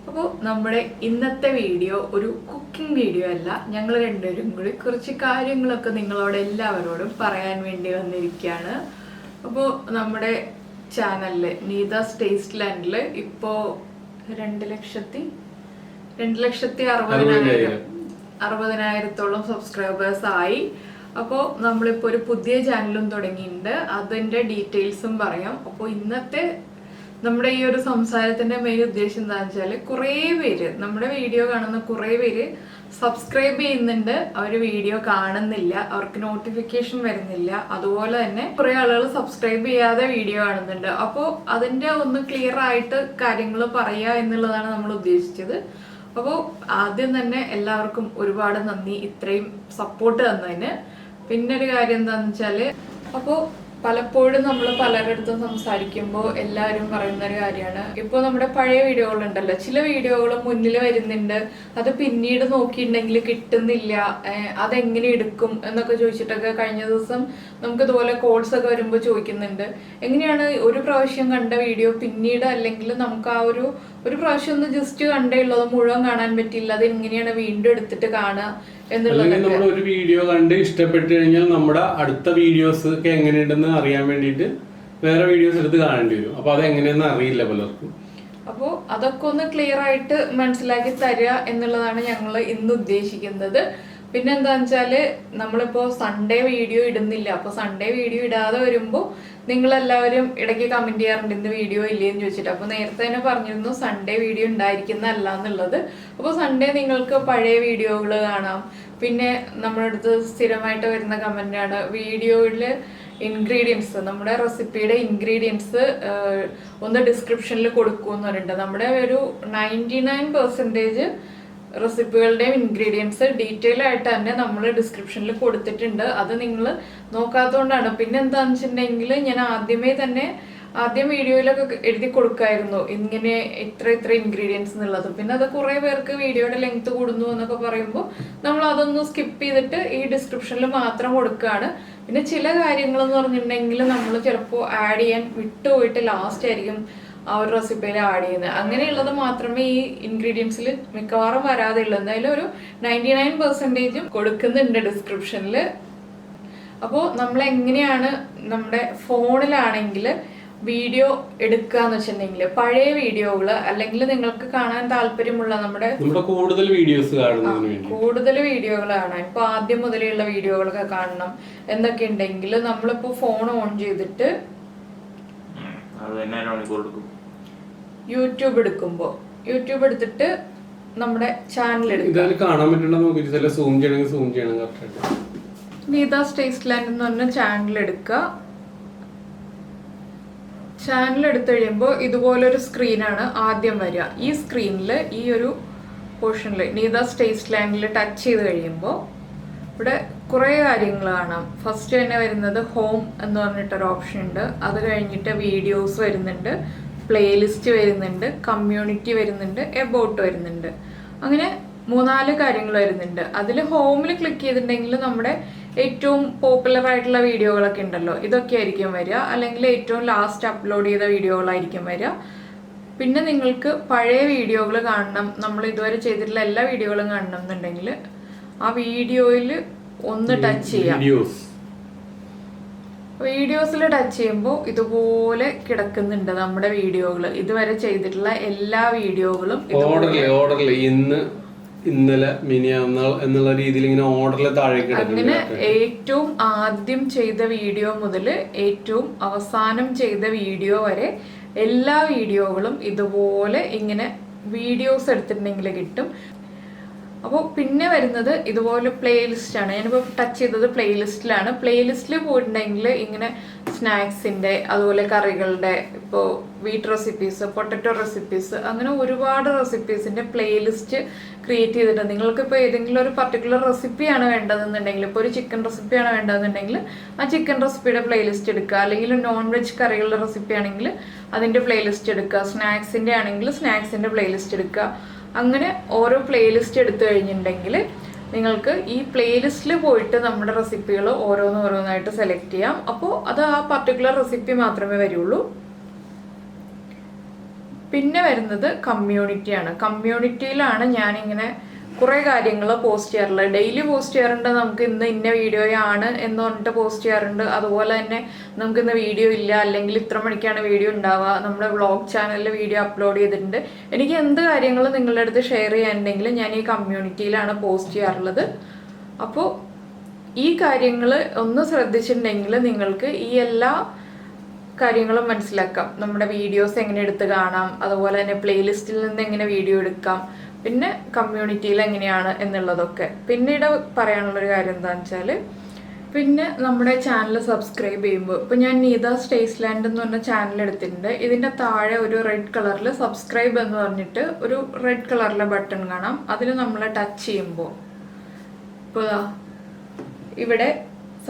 അപ്പോൾ നമ്മുടെ ഇന്നത്തെ വീഡിയോ ഒരു കുക്കിംഗ് വീഡിയോ അല്ല. ഞങ്ങൾ രണ്ടുപേരും കൂടി കുറച്ച് കാര്യങ്ങളൊക്കെ നിങ്ങളോട് എല്ലാവരോടും പറയാൻ വേണ്ടി വന്നിരിക്കുകയാണ്. അപ്പോൾ നമ്മുടെ ചാനലിൽ നീതാസ് ടേസ്റ്റ്ലാൻഡിൽ ഇപ്പോൾ 2,60,000 സബ്സ്ക്രൈബേഴ്സ് ആയി. അപ്പോൾ നമ്മളിപ്പോൾ ഒരു പുതിയ ചാനലും തുടങ്ങിയിട്ടുണ്ട്. അതിൻ്റെ ഡീറ്റെയിൽസും പറയാം. അപ്പോൾ ഇന്നത്തെ നമ്മുടെ ഈ ഒരു സംസാരത്തിന്റെ മെയിൻ ഉദ്ദേശം എന്താണെന്ന് വെച്ചാൽ കുറേ പേര് നമ്മുടെ വീഡിയോ കാണുന്ന കുറേ പേര് സബ്സ്ക്രൈബ് ചെയ്യുന്നുണ്ട്, അവർ വീഡിയോ കാണുന്നില്ല, അവർക്ക് നോട്ടിഫിക്കേഷൻ വരുന്നില്ല. അതുപോലെ തന്നെ കുറെ ആളുകൾ സബ്സ്ക്രൈബ് ചെയ്യാതെ വീഡിയോ കാണുന്നുണ്ട്. അപ്പോൾ അതിന്റെ ഒന്ന് ക്ലിയർ ആയിട്ട് കാര്യങ്ങൾ പറയുക എന്നുള്ളതാണ് നമ്മൾ ഉദ്ദേശിച്ചത്. അപ്പോൾ ആദ്യം തന്നെ എല്ലാവർക്കും ഒരുപാട് നന്ദി ഇത്രയും സപ്പോർട്ട് തന്നതിന്. പിന്നെ ഒരു കാര്യം എന്താണെന്ന് വെച്ചാൽ, അപ്പോൾ പലപ്പോഴും നമ്മൾ പലരുടെ അടുത്തും സംസാരിക്കുമ്പോൾ എല്ലാവരും പറയുന്ന ഒരു കാര്യമാണ്, ഇപ്പോൾ നമ്മുടെ പഴയ വീഡിയോകളുണ്ടല്ലോ, ചില വീഡിയോകൾ മുന്നിൽ വരുന്നുണ്ട്, അത് പിന്നീട് നോക്കിയിട്ടുണ്ടെങ്കിൽ കിട്ടുന്നില്ല, അതെങ്ങനെ എടുക്കും എന്നൊക്കെ ചോദിച്ചിട്ടൊക്കെ കഴിഞ്ഞ ദിവസം നമുക്ക് ഇതുപോലെ കോൾസ് ഒക്കെ വരുമ്പോൾ ചോദിക്കുന്നുണ്ട്. എങ്ങനെയാണ് ഒരു പ്രാവശ്യം കണ്ട വീഡിയോ പിന്നീട്, അല്ലെങ്കിൽ നമുക്ക് ആ ഒരു പ്രാവശ്യം ഒന്ന് ജസ്റ്റ് കണ്ടേ ഉള്ളൂ, അത് മുഴുവൻ കാണാൻ പറ്റില്ല, അത് എങ്ങനെയാണ് വീണ്ടും എടുത്തിട്ട് കാണുക എന്നുള്ളത്. നമ്മൾ ഒരു വീഡിയോ കണ്ട് ഇഷ്ടപ്പെട്ടു കഴിഞ്ഞാൽ നമ്മുടെ അടുത്ത വീഡിയോസ് ഒക്കെ എങ്ങനെയുണ്ടെന്ന് അറിയാൻ വേണ്ടിയിട്ട് വേറെ വീഡിയോസ് എടുത്ത് കാണേണ്ടി വരും. അപ്പൊ അത് എങ്ങനെയെന്ന് അറിയില്ല പലർക്കും. അപ്പോൾ അതൊക്കെ ഒന്ന് ക്ലിയർ ആയിട്ട് മനസ്സിലാക്കി തരിക എന്നുള്ളതാണ് ഞങ്ങൾ ഇന്ന് ഉദ്ദേശിക്കുന്നത്. പിന്നെ എന്താന്ന് വെച്ചാല്, നമ്മളിപ്പോ സൺഡേ വീഡിയോ ഇടുന്നില്ല. അപ്പൊ സൺഡേ വീഡിയോ ഇടാതെ വരുമ്പോൾ നിങ്ങളെല്ലാവരും ഇടയ്ക്ക് കമന്റ് ചെയ്യാറുണ്ട് ഇന്ന് വീഡിയോ ഇല്ലേന്ന് ചോദിച്ചിട്ട്. അപ്പൊ നേരത്തെ തന്നെ പറഞ്ഞിരുന്നു സൺഡേ വീഡിയോ ഉണ്ടായിരിക്കുന്നതല്ല എന്നുള്ളത്. അപ്പോൾ സൺഡേ നിങ്ങൾക്ക് പഴയ വീഡിയോകൾ കാണാം. പിന്നെ നമ്മുടെ അടുത്ത് സ്ഥിരമായിട്ട് വരുന്ന കമന്റാണ് വീഡിയോയില് ഇൻഗ്രീഡിയൻസ്, നമ്മുടെ റെസിപ്പിയുടെ ഇൻഗ്രീഡിയൻസ് ഒന്ന് ഡിസ്ക്രിപ്ഷനിൽ കൊടുക്കുമെന്ന് പറഞ്ഞിട്ടുണ്ട്. നമ്മുടെ ഒരു 99% റെസിപ്പികളുടെയും ഇൻഗ്രീഡിയൻസ് ഡീറ്റെയിൽ ആയിട്ട് തന്നെ നമ്മൾ ഡിസ്ക്രിപ്ഷനിൽ കൊടുത്തിട്ടുണ്ട്. അത് നിങ്ങൾ നോക്കാത്തതുകൊണ്ടാണ്. പിന്നെ എന്താണെന്ന് വെച്ചിട്ടുണ്ടെങ്കിൽ, ഞാൻ ആദ്യം വീഡിയോയിലൊക്കെ എഴുതി കൊടുക്കായിരുന്നു ഇങ്ങനെ ഇത്ര ഇൻഗ്രീഡിയൻസ് എന്നുള്ളത്. പിന്നെ അത് കുറെ പേർക്ക് വീഡിയോയുടെ ലെങ്ത് കൂടുന്നു എന്നൊക്കെ പറയുമ്പോൾ നമ്മൾ അതൊന്ന് സ്കിപ്പ് ചെയ്തിട്ട് ഈ ഡിസ്ക്രിപ്ഷനിൽ മാത്രം കൊടുക്കുകയാണ്. പിന്നെ ചില കാര്യങ്ങൾ എന്ന് പറഞ്ഞിട്ടുണ്ടെങ്കിൽ നമ്മൾ ചിലപ്പോൾ ആഡ് ചെയ്യാൻ വിട്ടുപോയിട്ട് ലാസ്റ്റ് ആയിരിക്കും ആ ഒരു റെസിപ്പിയിൽ ആഡ് ചെയ്യുന്നത്. അങ്ങനെയുള്ളത് മാത്രമേ ഈ ഇൻഗ്രീഡിയൻസിൽ മിക്കവാറും വരാതെ ഉള്ളൂ. എന്തായാലും ഒരു 99% കൊടുക്കുന്നുണ്ട് ഡിസ്ക്രിപ്ഷനിൽ. അപ്പോൾ നമ്മൾ എങ്ങനെയാണ് നമ്മുടെ ഫോണിലാണെങ്കിൽ വീഡിയോ എടുക്കാന്ന് വെച്ചിട്ടുണ്ടെങ്കിൽ, പഴയ വീഡിയോകള് അല്ലെങ്കിൽ നിങ്ങൾക്ക് കാണാൻ താല്പര്യമുള്ള നമ്മുടെ കൂടുതൽ വീഡിയോസ് കാണാൻ, ഇപ്പൊ ആദ്യം മുതലുള്ള വീഡിയോകളൊക്കെ കാണണം എന്നൊക്കെ ഉണ്ടെങ്കിൽ നമ്മളിപ്പോ ഫോൺ ഓൺ ചെയ്തിട്ട് യൂട്യൂബ് എടുത്തിട്ട് നമ്മുടെ ചാനൽ നീതാസ് ടേസ്റ്റ്ലാൻഡ് എന്ന് പറഞ്ഞ ചാനൽ എടുക്കുക. ചാനൽ എടുത്തു കഴിയുമ്പോൾ ഇതുപോലൊരു സ്ക്രീനാണ് ആദ്യം വരിക. ഈ സ്ക്രീനിൽ ഈ ഒരു പോർഷനിൽ നീതാസ് ടേസ്റ്റ്ലാൻഡിൽ ടച്ച് ചെയ്ത് കഴിയുമ്പോൾ ഇവിടെ കുറേ കാര്യങ്ങൾ കാണാം. ഫസ്റ്റ് തന്നെ വരുന്നത് ഹോം എന്ന് പറഞ്ഞിട്ടൊരു ഓപ്ഷൻ ഉണ്ട്. അത് കഴിഞ്ഞിട്ട് വീഡിയോസ് വരുന്നുണ്ട്, പ്ലേലിസ്റ്റ് വരുന്നുണ്ട്, കമ്മ്യൂണിറ്റി വരുന്നുണ്ട്, എബൌട്ട് വരുന്നുണ്ട്. അങ്ങനെ 3-4 കാര്യങ്ങൾ വരുന്നുണ്ട്. അതിൽ ഹോമിൽ ക്ലിക്ക് ചെയ്തിട്ടുണ്ടെങ്കിൽ നമ്മുടെ ഏറ്റവും പോപ്പുലർ ആയിട്ടുള്ള വീഡിയോകളൊക്കെ ഉണ്ടല്ലോ, ഇതൊക്കെ ആയിരിക്കും വരിക. അല്ലെങ്കിൽ ഏറ്റവും ലാസ്റ്റ് അപ്ലോഡ് ചെയ്ത വീഡിയോകളായിരിക്കും വരിക. പിന്നെ നിങ്ങൾക്ക് പഴയ വീഡിയോകൾ കാണണം, നമ്മൾ ഇതുവരെ ചെയ്തിട്ടുള്ള എല്ലാ വീഡിയോകളും കാണണം എന്നുണ്ടെങ്കിൽ ആ വീഡിയോയിൽ ഒന്ന് ടച്ച് ചെയ്യാം. വീഡിയോസിൽ ടച്ച് ചെയ്യുമ്പോൾ ഇതുപോലെ കിടക്കുന്നുണ്ട് നമ്മുടെ വീഡിയോകൾ, ഇതുവരെ ചെയ്തിട്ടുള്ള എല്ലാ വീഡിയോകളും. ഇന്നലെ മിനിയാന്നാൾ എന്നുള്ള രീതിയിൽ ഇങ്ങനെ ഓർഡറിൽ താഴെ അങ്ങനെ ഏറ്റവും ആദ്യം ചെയ്ത വീഡിയോ മുതൽ ഏറ്റവും അവസാനം ചെയ്ത വീഡിയോ വരെ എല്ലാ വീഡിയോകളും ഇതുപോലെ ഇങ്ങനെ വീഡിയോസ് എടുത്തിട്ടുണ്ടെങ്കിൽ കിട്ടും. അപ്പോൾ പിന്നെ വരുന്നത് ഇതുപോലെ പ്ലേലിസ്റ്റ് ആണ്. ഞാനിപ്പോൾ ടച്ച് ചെയ്തത് പ്ലേലിസ്റ്റിലാണ്. പ്ലേലിസ്റ്റിൽ പോയിട്ടുണ്ടെങ്കിൽ ഇങ്ങനെ സ്നാക്സിൻ്റെ, അതുപോലെ കറികളുടെ, ഇപ്പോൾ വീറ്റ് റെസിപ്പീസ്, പൊട്ടറ്റോ റെസിപ്പീസ്, അങ്ങനെ ഒരുപാട് റെസിപ്പീസിൻ്റെ പ്ലേലിസ്റ്റ് ക്രിയേറ്റ് ചെയ്തിട്ടുണ്ട്. നിങ്ങൾക്കിപ്പോൾ ഏതെങ്കിലും ഒരു പർട്ടിക്കുലർ റെസിപ്പിയാണ് വേണ്ടതെന്നുണ്ടെങ്കിൽ, ഇപ്പോൾ ഒരു ചിക്കൻ റെസിപ്പിയാണ് വേണ്ടതെന്നുണ്ടെങ്കിൽ ആ ചിക്കൻ റെസിപ്പിയുടെ പ്ലേലിസ്റ്റ് എടുക്കുക. അല്ലെങ്കിൽ നോൺ വെജ് കറികളുടെ റെസിപ്പി ആണെങ്കിൽ അതിൻ്റെ പ്ലേലിസ്റ്റ് എടുക്കുക. സ്നാക്സിൻ്റെ ആണെങ്കിൽ സ്നാക്സിൻ്റെ പ്ലേലിസ്റ്റ് എടുക്കുക. അങ്ങനെ ഓരോ പ്ലേലിസ്റ്റ് എടുത്തു കഴിഞ്ഞിട്ടുണ്ടെങ്കിൽ നിങ്ങൾക്ക് ഈ പ്ലേലിസ്റ്റിൽ പോയിട്ട് നമ്മുടെ റെസിപ്പികൾ ഓരോന്നായിട്ട് സെലക്ട് ചെയ്യാം. അപ്പോൾ അത് ആ പർട്ടിക്കുലർ റെസിപ്പി മാത്രമേ വരുള്ളൂ. പിന്നെ വരുന്നത് കമ്മ്യൂണിറ്റിയാണ്. കമ്മ്യൂണിറ്റിയിലാണ് ഞാനിങ്ങനെ കുറേ കാര്യങ്ങൾ പോസ്റ്റ് ചെയ്യാറുള്ളത്. ഡെയിലി പോസ്റ്റ് ചെയ്യാറുണ്ട്, നമുക്ക് ഇന്ന് ഇന്ന വീഡിയോയാണ് എന്ന് പറഞ്ഞിട്ട് പോസ്റ്റ് ചെയ്യാറുണ്ട്. അതുപോലെ തന്നെ നമുക്ക് ഇന്ന് വീഡിയോ ഇല്ല, അല്ലെങ്കിൽ ഇത്ര മണിക്കാണ് വീഡിയോ ഉണ്ടാവുക, നമ്മുടെ വ്ളോഗ് ചാനലിൽ വീഡിയോ അപ്ലോഡ് ചെയ്തിട്ടുണ്ട്. എനിക്ക് എന്ത് കാര്യങ്ങൾ നിങ്ങളുടെ അടുത്ത് ഷെയർ ചെയ്യാനുണ്ടെങ്കിലും ഞാൻ ഈ കമ്മ്യൂണിറ്റിയിലാണ് പോസ്റ്റ് ചെയ്യാറുള്ളത്. അപ്പോൾ ഈ കാര്യങ്ങൾ ഒന്ന് ശ്രദ്ധിച്ചിട്ടുണ്ടെങ്കിൽ നിങ്ങൾക്ക് ഈ എല്ലാ കാര്യങ്ങളും മനസ്സിലാക്കാം. നമ്മുടെ വീഡിയോസ് എങ്ങനെ എടുത്ത് കാണാം, അതുപോലെ തന്നെ പ്ലേലിസ്റ്റിൽ നിന്ന് എങ്ങനെ വീഡിയോ എടുക്കാം, പിന്നെ കമ്മ്യൂണിറ്റിയിൽ എങ്ങനെയാണ് എന്നുള്ളതൊക്കെ. പിന്നീട് പറയാനുള്ളൊരു കാര്യം എന്താണെന്ന് വെച്ചാൽ, പിന്നെ നമ്മുടെ ചാനൽ സബ്സ്ക്രൈബ് ചെയ്യുമ്പോൾ, ഇപ്പോൾ ഞാൻ നീതാസ് ടേസ്റ്റ്ലാൻഡ് എന്ന് പറഞ്ഞ ചാനൽ എടുത്തിട്ടുണ്ട്. ഇതിൻ്റെ താഴെ ഒരു റെഡ് കളറിൽ സബ്സ്ക്രൈബ് എന്ന് പറഞ്ഞിട്ട് ഒരു റെഡ് കളറിലെ ബട്ടൺ കാണാം. അതിൽ നമ്മൾ ടച്ച് ചെയ്യുമ്പോൾ ഇപ്പോൾ ഇവിടെ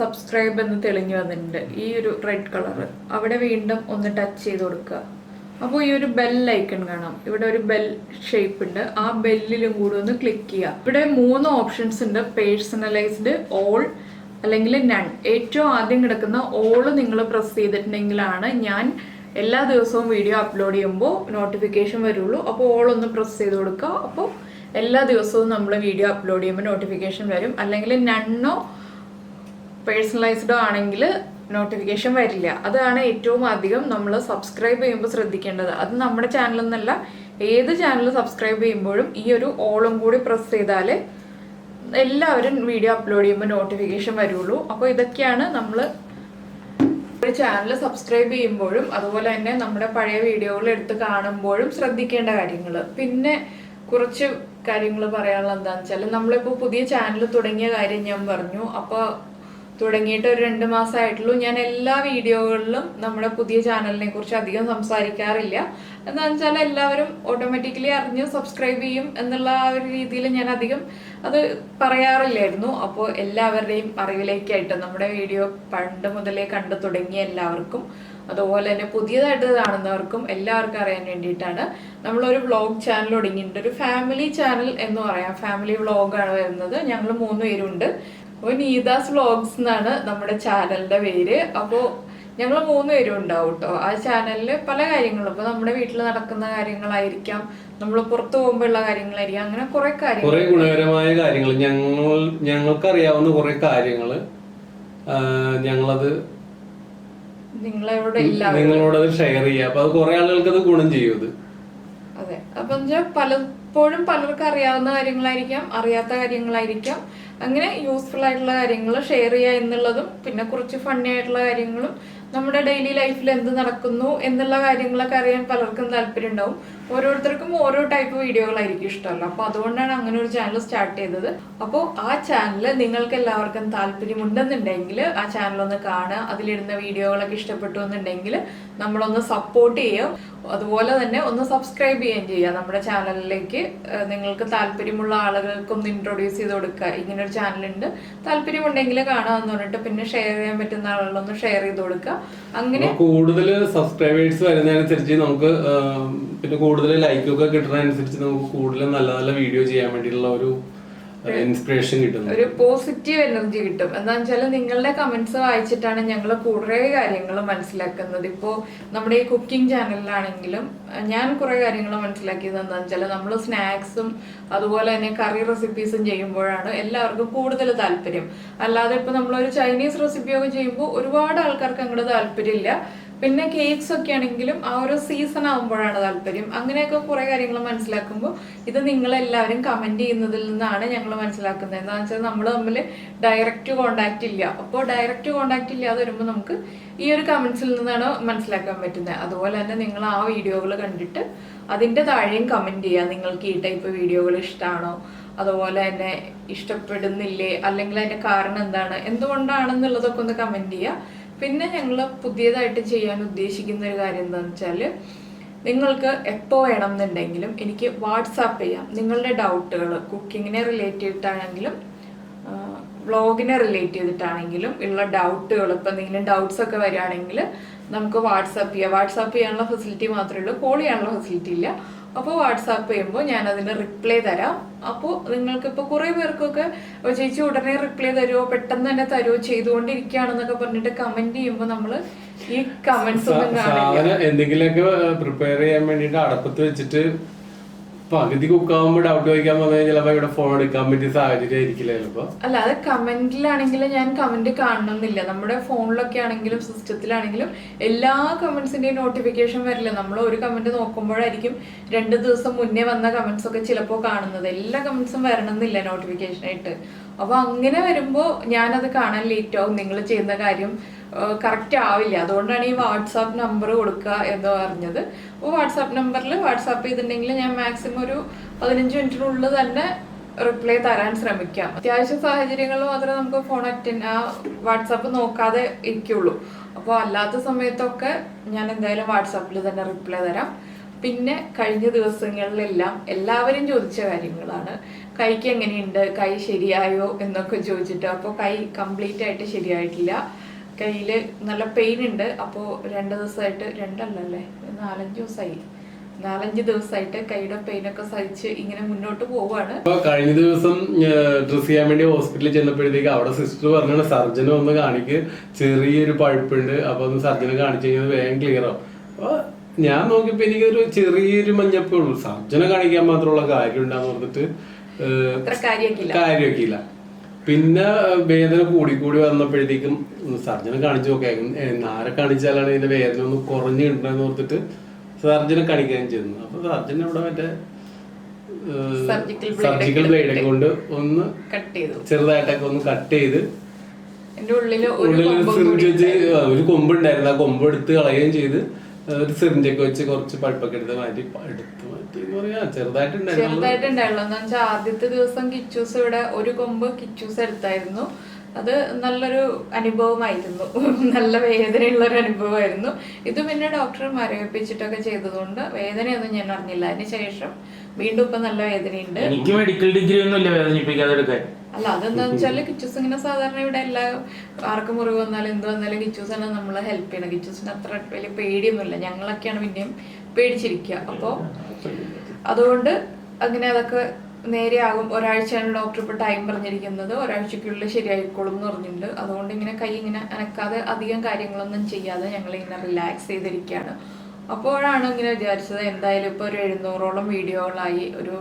സബ്സ്ക്രൈബ് എന്ന് തെളിഞ്ഞു വന്നിട്ടുണ്ട്, ഈ ഒരു റെഡ് കളർ. അവിടെ വീണ്ടും ഒന്ന് ടച്ച് ചെയ്ത് കൊടുക്കുക. അപ്പോൾ ഈ ഒരു ബെൽ ഐക്കൺ കാണാം, ഇവിടെ ഒരു ബെൽ ഷേപ്പ് ഉണ്ട്. ആ ബെല്ലിലും കൂടി ഒന്ന് ക്ലിക്ക് ചെയ്യുക. ഇവിടെ 3 ഓപ്ഷൻസ് ഉണ്ട്: പേഴ്സണലൈസ്ഡ്, ഓൾ, അല്ലെങ്കിൽ നൺ. ഏറ്റവും ആദ്യം കിടക്കുന്ന ഓള് നിങ്ങൾ പ്രസ് ചെയ്തിട്ടുണ്ടെങ്കിലാണ് ഞാൻ എല്ലാ ദിവസവും വീഡിയോ അപ്ലോഡ് ചെയ്യുമ്പോൾ നോട്ടിഫിക്കേഷൻ വരുള്ളൂ. അപ്പോൾ ഓൾ ഒന്ന് പ്രസ് ചെയ്ത് കൊടുക്കുക. അപ്പോൾ എല്ലാ ദിവസവും നമ്മൾ വീഡിയോ അപ്ലോഡ് ചെയ്യുമ്പോൾ നോട്ടിഫിക്കേഷൻ വരും. അല്ലെങ്കിൽ നണ്ണോ പേഴ്സണലൈസ്ഡോ ആണെങ്കിൽ നോട്ടിഫിക്കേഷൻ വരില്ല. അതാണ് ഏറ്റവും അധികം നമ്മൾ സബ്സ്ക്രൈബ് ചെയ്യുമ്പോൾ ശ്രദ്ധിക്കേണ്ടത്. അത് നമ്മുടെ ചാനലൊന്നല്ല, ഏത് ചാനൽ സബ്സ്ക്രൈബ് ചെയ്യുമ്പോഴും ഈ ഒരു ഓളും കൂടി പ്രസ് ചെയ്താൽ എല്ലാവരും വീഡിയോ അപ്ലോഡ് ചെയ്യുമ്പോൾ നോട്ടിഫിക്കേഷൻ വരുള്ളൂ. അപ്പോൾ ഇതൊക്കെയാണ് നമ്മൾ ഒരു ചാനൽ സബ്സ്ക്രൈബ് ചെയ്യുമ്പോഴും അതുപോലെ തന്നെ നമ്മുടെ പഴയ വീഡിയോകൾ എടുത്ത് കാണുമ്പോഴും ശ്രദ്ധിക്കേണ്ട കാര്യങ്ങൾ. പിന്നെ കുറച്ച് കാര്യങ്ങൾ പറയാനുള്ളത് എന്താണെന്ന് വെച്ചാൽ, നമ്മളിപ്പോൾ പുതിയ ചാനൽ തുടങ്ങിയ കാര്യം ഞാൻ പറഞ്ഞു. അപ്പോൾ തുടങ്ങിയിട്ട് ഒരു 2 മാസമായിട്ടുള്ളൂ. ഞാൻ എല്ലാ വീഡിയോകളിലും നമ്മുടെ പുതിയ ചാനലിനെ കുറിച്ച് അധികം സംസാരിക്കാറില്ല. എന്താണെന്ന് വെച്ചാൽ എല്ലാവരും ഓട്ടോമാറ്റിക്കലി അറിഞ്ഞ് സബ്സ്ക്രൈബ് ചെയ്യും എന്നുള്ള ആ ഒരു രീതിയിൽ ഞാൻ അധികം അത് പറയാറില്ലായിരുന്നു. അപ്പോൾ എല്ലാവരുടെയും അറിവിലേക്കായിട്ട് നമ്മുടെ വീഡിയോ പണ്ട് മുതലേ കണ്ടു തുടങ്ങിയ എല്ലാവർക്കും, അതുപോലെ തന്നെ പുതിയതായിട്ട് കാണുന്നവർക്കും എല്ലാവർക്കും അറിയാൻ വേണ്ടിയിട്ടാണ് നമ്മളൊരു വ്ളോഗ് ചാനൽ തുടങ്ങിയിട്ടുണ്ട്. ഒരു ഫാമിലി ചാനൽ എന്ന് പറയാം. ഫാമിലി വ്ളോഗാണ് വരുന്നത്. ഞങ്ങൾ 3 പേരുണ്ട്. അപ്പോൾ നീതാസ് വ്ളോഗ്സ് എന്നാണ് നമ്മുടെ ചാനലിന്റെ പേര്. അപ്പോൾ ഞങ്ങൾ 3 പേരും ഉണ്ടാവും കേട്ടോ ആ ചാനലിൽ. പല കാര്യങ്ങളും, ഇപ്പോൾ നമ്മുടെ വീട്ടിൽ നടക്കുന്ന കാര്യങ്ങളായിരിക്കാം, നമ്മൾ പുറത്തു പോകുമ്പോഴുള്ള കാര്യങ്ങളായിരിക്കാം, അങ്ങനെ കുറെ കാര്യങ്ങൾ, കുറെ ഗുണകരമായ കാര്യങ്ങൾ, ഞങ്ങൾക്ക് അറിയാവുന്ന കുറെ കാര്യങ്ങൾ ഞങ്ങളത് നിങ്ങളോട് ഷെയർ ചെയ്യാം. അപ്പൊ അത് കുറെ ആളുകൾക്ക് അത് ഗുണം ചെയ്യും. അതെ. അപ്പൊ പലപ്പോഴും പലർക്കും അറിയാവുന്ന കാര്യങ്ങളായിരിക്കാം, അറിയാത്ത കാര്യങ്ങളായിരിക്കാം. അങ്ങനെ യൂസ്ഫുൾ ആയിട്ടുള്ള കാര്യങ്ങൾ ഷെയർ ചെയ്യുക എന്നുള്ളതും, പിന്നെ കുറച്ച് ഫണ്ണി ആയിട്ടുള്ള കാര്യങ്ങളും, നമ്മുടെ ഡെയിലി ലൈഫിൽ എന്ത് നടക്കുന്നു എന്നുള്ള കാര്യങ്ങളൊക്കെ അറിയാൻ പലർക്കും താല്പര്യം ഉണ്ടാവും. ഓരോരുത്തർക്കും ഓരോ ടൈപ്പ് വീഡിയോകളായിരിക്കും ഇഷ്ടമല്ല. അപ്പോൾ അതുകൊണ്ടാണ് അങ്ങനെ ഒരു ചാനൽ സ്റ്റാർട്ട് ചെയ്തത്. അപ്പോൾ ആ ചാനൽ നിങ്ങൾക്ക് എല്ലാവർക്കും താല്പര്യമുണ്ടെന്നുണ്ടെങ്കിൽ ആ ചാനലൊന്ന് കാണുക. അതിലിടുന്ന വീഡിയോകളൊക്കെ ഇഷ്ടപ്പെട്ടു എന്നുണ്ടെങ്കിൽ നമ്മളൊന്ന് സപ്പോർട്ട് ചെയ്യുക. അതുപോലെ തന്നെ ഒന്ന് സബ്സ്ക്രൈബ് ചെയ്യുകയും ചെയ്യുക നമ്മുടെ ചാനലിലേക്ക്. നിങ്ങൾക്ക് താല്പര്യമുള്ള ആളുകൾക്കൊന്ന് ഇൻട്രൊഡ്യൂസ് ചെയ്ത് കൊടുക്കുക. ഇങ്ങനൊരു ചാനലുണ്ട്, താല്പര്യമുണ്ടെങ്കിൽ കാണാമെന്ന് പറഞ്ഞിട്ട് പിന്നെ ഷെയർ ചെയ്യാൻ പറ്റുന്ന ആളുകളൊന്ന് ഷെയർ ചെയ്ത് കൊടുക്കുക. അങ്ങനെ കൂടുതൽ സബ്സ്ക്രൈബേഴ്സ് വരുന്നതനുസരിച്ച് നമുക്ക് പിന്നെ കൂടുതൽ ലൈക്കൊക്കെ കിട്ടുന്നതനുസരിച്ച് നമുക്ക് കൂടുതൽ നല്ല നല്ല വീഡിയോ ചെയ്യാൻ വേണ്ടിയിട്ടുള്ള ഒരു ഇൻസ്പിറേഷൻ കിട്ടുന്നു, ഒരു പോസിറ്റീവ് എനർജി കിട്ടും. എന്താണെന്ന് വെച്ചാൽ നിങ്ങളുടെ കമന്റ്സ് വായിച്ചിട്ടാണ് ഞങ്ങൾ കുറേ കാര്യങ്ങൾ മനസ്സിലാക്കുന്നത്. ഇപ്പോൾ നമ്മുടെ ഈ കുക്കിംഗ് ചാനലിലാണെങ്കിലും ഞാൻ കുറേ കാര്യങ്ങൾ മനസ്സിലാക്കിയത് എന്താണെന്ന് വെച്ചാൽ, നമ്മൾ സ്നാക്സും അതുപോലെ തന്നെ കറി റെസിപ്പീസും ചെയ്യുമ്പോഴാണ് എല്ലാവർക്കും കൂടുതൽ താല്പര്യം. അല്ലാതെ ഇപ്പോൾ നമ്മളൊരു ചൈനീസ് റെസിപ്പിയൊക്കെ ചെയ്യുമ്പോൾ ഒരുപാട് ആൾക്കാർക്ക് അങ്ങോട്ട് താല്പര്യമില്ല. പിന്നെ കേക്ക്സ് ഒക്കെ ആണെങ്കിലും ആ ഒരു സീസൺ ആകുമ്പോഴാണ് താല്പര്യം. അങ്ങനെയൊക്കെ കുറെ കാര്യങ്ങൾ മനസ്സിലാക്കുമ്പോൾ ഇത് നിങ്ങളെല്ലാവരും കമന്റ് ചെയ്യുന്നതിൽ നിന്നാണ് ഞങ്ങൾ മനസ്സിലാക്കുന്നത്. എന്താണെന്ന് വെച്ചാൽ നമ്മൾ തമ്മിൽ ഡയറക്റ്റ് കോണ്ടാക്ട് ഇല്ല. അപ്പോൾ ഡയറക്റ്റ് കോണ്ടാക്ട് ഇല്ലാതെ വരുമ്പോൾ നമുക്ക് ഈ ഒരു കമന്റ്സിൽ നിന്നാണ് മനസ്സിലാക്കാൻ പറ്റുന്നത്. അതുപോലെ തന്നെ നിങ്ങൾ ആ വീഡിയോകൾ കണ്ടിട്ട് അതിൻ്റെ താഴെയും കമന്റ് ചെയ്യുക. നിങ്ങൾക്ക് ഈ ടൈപ്പ് വീഡിയോകൾ ഇഷ്ടമാണോ, അതുപോലെ തന്നെ ഇഷ്ടപ്പെടുന്നില്ലേ, അല്ലെങ്കിൽ അതിൻ്റെ കാരണം എന്താണ്, എന്തുകൊണ്ടാണെന്നുള്ളതൊക്കെ ഒന്ന് കമന്റ് ചെയ്യുക. പിന്നെ ഞങ്ങൾ പുതിയതായിട്ട് ചെയ്യാൻ ഉദ്ദേശിക്കുന്ന ഒരു കാര്യം എന്താണെന്ന് വെച്ചാൽ, നിങ്ങൾക്ക് എപ്പോൾ വേണം എന്നുണ്ടെങ്കിലും എനിക്ക് വാട്സാപ്പ് ചെയ്യാം. നിങ്ങളുടെ ഡൗട്ടുകൾ കുക്കിങ്ങിനെ റിലേറ്റ് ചെയ്തിട്ടാണെങ്കിലും വ്ളോഗിനെ റിലേറ്റ് ചെയ്തിട്ടാണെങ്കിലും ഉള്ള ഡൗട്ടുകൾ, ഇപ്പം എന്തെങ്കിലും ഡൗട്ട്സ് ഒക്കെ വരികയാണെങ്കിൽ നമുക്ക് വാട്സാപ്പ് ചെയ്യാം. വാട്സാപ്പ് ചെയ്യാനുള്ള ഫെസിലിറ്റി മാത്രമേ ഉള്ളൂ, കോൾ ചെയ്യാനുള്ള ഫെസിലിറ്റി ഇല്ല. അപ്പോൾ വാട്സാപ്പ് ചെയ്യുമ്പോൾ ഞാൻ അതിന് റിപ്ലൈ തരാം. അപ്പോൾ നിങ്ങൾക്കിപ്പോൾ കുറേ പേർക്കൊക്കെ ചേച്ചി ഉടനെ റിപ്ലൈ തരുമോ, പെട്ടെന്ന് തന്നെ തരുമോ, ചെയ്തുകൊണ്ടിരിക്കുകയാണെന്നൊക്കെ പറഞ്ഞിട്ട് കമൻറ്റ് ചെയ്യുമ്പോൾ നമ്മൾ ഈ കമന്റ്സ് ഒന്നും കാണില്ല. എന്തെങ്കിലുമൊക്കെ പ്രിപ്പയർ ചെയ്യാൻ വേണ്ടിട്ട് അടപ്പത്ത് വെച്ചിട്ട് പകുതി കുക്കാവുമ്പോ ഡൗട്ട് ചോദിക്കാൻ വന്നാൽ ചിലപ്പോ ഇവിടെ ഫോൺ എടുക്കാൻ പറ്റിയ സാഹചര്യം ആയിരിക്കില്ല ചിലപ്പോ. അല്ല, അത് കമന്റിലാണെങ്കിലും ഞാൻ കമന്റ് കാണണമെന്നില്ല. നമ്മുടെ ഫോണിലൊക്കെ ആണെങ്കിലും സിസ്റ്റത്തിലാണെങ്കിലും എല്ലാ കമന്റ്സിന്റെയും നോട്ടിഫിക്കേഷൻ വരില്ല. നമ്മൾ ഒരു കമന്റ് നോക്കുമ്പോഴായിരിക്കും 2 ദിവസം മുന്നേ വന്ന കമന്റ്സ് ഒക്കെ ചിലപ്പോൾ കാണുന്നത്. എല്ലാ കമന്റ്സും വരണമെന്നില്ല നോട്ടിഫിക്കേഷൻ ആയിട്ട്. അപ്പൊ അങ്ങനെ വരുമ്പോ ഞാനത് കാണാൻ ലേറ്റ് ആവും. നിങ്ങൾ ചെയ്യുന്ന കാര്യം കറക്റ്റ് ആവില്ല. അതുകൊണ്ടാണ് ഈ വാട്സാപ്പ് നമ്പർ കൊടുക്കുക എന്ന് പറഞ്ഞത്. അപ്പോൾ വാട്സാപ്പ് നമ്പറിൽ വാട്സാപ്പ് ചെയ്തിട്ടുണ്ടെങ്കിൽ ഞാൻ മാക്സിമം ഒരു 15 മിനിറ്റിനുള്ളിൽ തന്നെ റിപ്ലൈ തരാൻ ശ്രമിക്കാം. അത്യാവശ്യ സാഹചര്യങ്ങളിൽ മാത്രമേ നമുക്ക് ഫോൺ വാട്സാപ്പ് നോക്കാതെ ഇരിക്കുള്ളൂ. അപ്പോൾ അല്ലാത്ത സമയത്തൊക്കെ ഞാൻ എന്തായാലും വാട്സാപ്പിൽ തന്നെ റിപ്ലൈ തരാം. പിന്നെ കഴിഞ്ഞ ദിവസങ്ങളിലെല്ലാം എല്ലാവരും ചോദിച്ച കാര്യങ്ങളാണ്. കൈക്ക് എങ്ങനെയുണ്ട്, കൈ ശരിയായോ എന്നൊക്കെ ചോദിച്ചിട്ട്. അപ്പോൾ കൈ കംപ്ലീറ്റ് ആയിട്ട് ശരിയായിട്ടില്ല. കയ്യിൽ നല്ല പെയിൻ ഉണ്ട്. അപ്പോൾ 2 ദിവസമായിട്ട്, 4-5 ദിവസമായിട്ട് കൈയുടെ പെയിനൊക്കെ സഹിച്ച് ഇങ്ങനെ മുന്നോട്ട് പോവാണ്. കഴിഞ്ഞ ദിവസം ഡ്രസ് ചെയ്യാൻ വേണ്ടി ഹോസ്പിറ്റലിൽ ചെന്നപ്പോഴത്തേക്ക് അവിടെ സിസ്റ്റർ പറഞ്ഞാണ് സർജനെ ഒന്ന് കാണിക്ക്, ചെറിയൊരു പഴുപ്പുണ്ട്, അപ്പൊ ഒന്ന് സർജനെ കാണിച്ചു കഴിഞ്ഞാൽ വേഗം ക്ലിയർ ആവും. അപ്പൊ ഞാൻ നോക്കിയപ്പോ എനിക്കൊരു ചെറിയൊരു മഞ്ഞപ്പേ ഉള്ളൂ. സർജനെ കാണിക്കാൻ മാത്രമുള്ള കാര്യം ഉണ്ടാന്ന് പറഞ്ഞിട്ട് കാര്യമൊക്കെയില്ല. പിന്നെ വേദന കൂടി വന്നപ്പോഴത്തേക്കും സർജനെ കാണിച്ചു നോക്കാം, ആരെ കാണിച്ചാലാണ് ഇതിന്റെ വേദന ഒന്ന് കുറഞ്ഞിട്ടുണ്ടെന്ന് ഓർത്തിട്ട് സർജനെ കാണിക്കാൻ ചെന്നു. അപ്പൊ സർജൻ അവിടെ മറ്റേ സർജിക്കൽ ബ്ലേഡൊക്കെ കൊണ്ട് ഒന്ന് ചെറുതായിട്ടൊക്കെ ഒന്ന് കട്ട് ചെയ്ത് ഉള്ളിലൊരു സിറിഞ്ച് വെച്ച് ഒരു കൊമ്പുണ്ടായിരുന്നു, ആ കൊമ്പ് എടുത്ത് കളയുകയും ചെയ്ത് ഒരു സിറിഞ്ചൊക്കെ വെച്ച് കുറച്ച് പഴുപ്പൊക്കെ എടുത്ത് മാറ്റി എന്ന് പറയാ ചെറുതായിട്ടുണ്ടായുള്ളൂ. എന്ന് വെച്ചാൽ ആദ്യത്തെ ദിവസം കിച്ചൂസ് ഇവിടെ ഒരു കൊമ്പ് കിച്ചൂസ് എടുത്തായിരുന്നു. അത് നല്ലൊരു അനുഭവമായിരുന്നു, നല്ല വേദനയുള്ള ഒരു അനുഭവമായിരുന്നു. ഇത് പിന്നെ ഡോക്ടർ മരവിപ്പിച്ചിട്ടൊക്കെ ചെയ്തതുകൊണ്ട് വേദനയൊന്നും ഞാൻ അറിഞ്ഞില്ല. അതിനുശേഷം വീണ്ടും ഇപ്പൊ നല്ല വേദനയുണ്ട്. എനിക്ക് മെഡിക്കൽ ഡിഗ്രി ഒന്നുമില്ല വേദനിപ്പിക്കാതെ എടുക്കാൻ. അല്ല, അതെന്താന്ന് വെച്ചാല് കിച്ചൂസ് ഇങ്ങനെ സാധാരണ ഇവിടെ എല്ലാ ആർക്കും മുറിവ് വന്നാലും എന്ത് വന്നാലും കിച്ചൂസാണ് നമ്മളെ ഹെൽപ്പ് ചെയ്യണം. കിച്ചൂസിന് അത്ര വലിയ പേടിയൊന്നുമില്ല. ഞങ്ങളൊക്കെയാണ് പിന്നെയും പേടിച്ചിരിക്കുക. അപ്പോൾ അതുകൊണ്ട് അങ്ങനെ അതൊക്കെ നേരെയാകും. ഒരാഴ്ചയാണ് ഡോക്ടർ ഇപ്പോൾ ടൈം പറഞ്ഞിരിക്കുന്നത്. ഒരാഴ്ചക്കുള്ളിൽ ശരിയായിക്കോളും എന്ന് പറഞ്ഞിട്ടുണ്ട്. അതുകൊണ്ട് ഇങ്ങനെ കൈ ഇങ്ങനെ അനക്കാതെ അധികം കാര്യങ്ങളൊന്നും ചെയ്യാതെ ഞങ്ങൾ ഇങ്ങനെ റിലാക്സ് ചെയ്തിരിക്കുകയാണ്. അപ്പോഴാണ് ഇങ്ങനെ വിചാരിച്ചത്, എന്തായാലും ഇപ്പോൾ ഒരു 700ഓളം വീഡിയോകളായി, ഒരു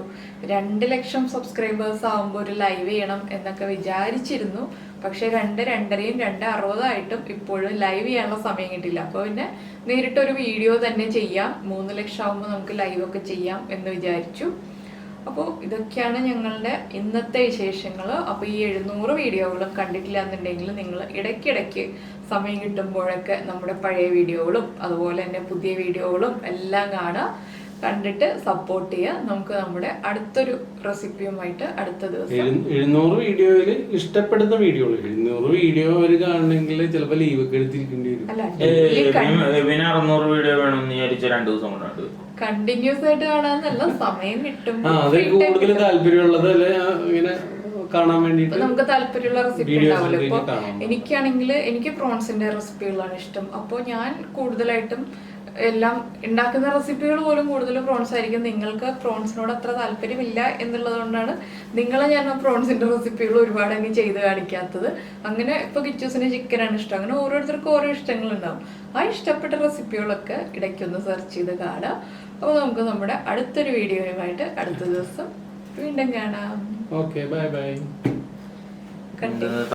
2 ലക്ഷം സബ്സ്ക്രൈബേഴ്സ് ആകുമ്പോൾ ഒരു ലൈവ് ചെയ്യണം എന്നൊക്കെ വിചാരിച്ചിരുന്നു. പക്ഷെ 2-2.5 2:60 ഇപ്പോഴും ലൈവ് ചെയ്യാനുള്ള സമയം കിട്ടില്ല. അപ്പോൾ പിന്നെ നേരിട്ടൊരു വീഡിയോ തന്നെ ചെയ്യാം, 3 ലക്ഷം ആകുമ്പോൾ നമുക്ക് ലൈവൊക്കെ ചെയ്യാം എന്ന് വിചാരിച്ചു. അപ്പോൾ ഇതൊക്കെയാണ് ഞങ്ങളുടെ ഇന്നത്തെ വിശേഷങ്ങൾ. അപ്പോൾ ഈ 700 വീഡിയോകളും കണ്ടിട്ടില്ല എന്നുണ്ടെങ്കിൽ നിങ്ങൾ ഇടയ്ക്കിടയ്ക്ക് സമയം കിട്ടുമ്പോഴൊക്കെ നമ്മുടെ പഴയ വീഡിയോകളും അതുപോലെ തന്നെ പുതിയ വീഡിയോകളും എല്ലാം കാണുക, കണ്ടിട്ട് സപ്പോർട്ട് ചെയ്യുക. നമുക്ക് നമ്മുടെ അടുത്തൊരു റെസിപ്പിയുമായിട്ട് അടുത്ത ദിവസം 700 വീഡിയോയില് ഇഷ്ടപ്പെടുന്ന വീഡിയോകൾ 700 വീഡിയോ അവര് കാണണമെങ്കിൽ ചിലപ്പോൾ ലീവ് ഒക്കെ എടുത്തിരിക്കേണ്ടി വരും. 600 വീഡിയോ വേണമെന്ന് വിചാരിച്ച 2 ദിവസം കൊണ്ടാണ് കണ്ടിന്യൂസ് ആയിട്ട് കാണാന്നല്ല, സമയം കിട്ടും. കൂടുതൽ താല്പര്യമുള്ളത് ഇങ്ങനെ കാണാൻ വേണ്ടിട്ട് നമുക്ക് താല്പര്യമുള്ള റെസിപ്പി ഉണ്ടാവുമല്ലോ. ഇപ്പൊ എനിക്കാണെങ്കിൽ എനിക്ക് പ്രോൺസിന്റെ റെസിപ്പികളാണ് ഇഷ്ടം. അപ്പോൾ ഞാൻ കൂടുതലായിട്ടും എല്ലാം ഉണ്ടാക്കുന്ന റെസിപ്പികൾ പോലും കൂടുതൽ പ്രോൺസ് ആയിരിക്കും. നിങ്ങൾക്ക് പ്രോൺസിനോട് അത്ര താല്പര്യമില്ല എന്നുള്ളത് കൊണ്ടാണ് നിങ്ങളെ ഞാൻ പ്രോൺസിന്റെ റെസിപ്പികൾ ഒരുപാട് അങ്ങ് ചെയ്ത് കാണിക്കാത്തത്. അങ്ങനെ ഇപ്പൊ കിച്ചൂസിന് ചിക്കനാണ് ഇഷ്ടം. അങ്ങനെ ഓരോരുത്തർക്കും ഓരോ ഇഷ്ടങ്ങളുണ്ടാവും. ആ ഇഷ്ടപ്പെട്ട റെസിപ്പികളൊക്കെ ഇടയ്ക്കൊന്ന് സെർച്ച് ചെയ്ത് കാണുക. അപ്പോൾ നമുക്ക് നമ്മുടെ അടുത്തൊരു വീഡിയോയുമായിട്ട് അടുത്ത ദിവസം വീണ്ടും കാണാം. Okay, bye bye. കണ്ടിന്യൂ.